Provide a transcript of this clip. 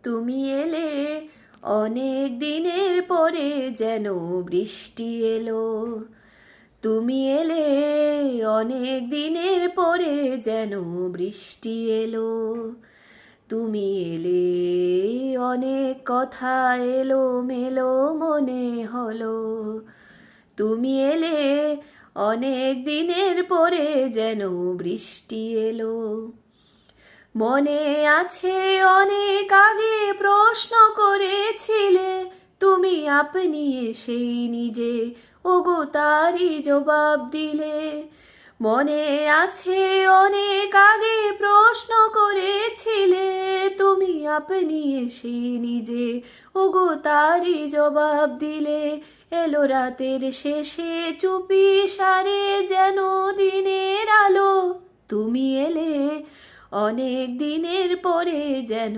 তুমি এলে অনেক দিনের পরে যেন বৃষ্টি এলো। তুমি এলে অনেক দিনের পরে যেন বৃষ্টি এলো। তুমি এলে অনেক কথা এলো মেলো মনে হলো। তুমি এলে অনেক দিনের পরে যেন বৃষ্টি এলো। মনে আছে অনেক আগে প্রশ্ন করেছিলে তুমি আপনি এসেই নিজে ওগো তারই জবাব দিলে। মনে আছে অনেক আগে প্রশ্ন করেছিলে তুমি আপনি এসেই নিজে ওগো তারই জবাব দিলে। এলো রাতের শেষে চুপি সারে যেন দিনের আলো। তুমি এলে অনেক দিনের পরে যেন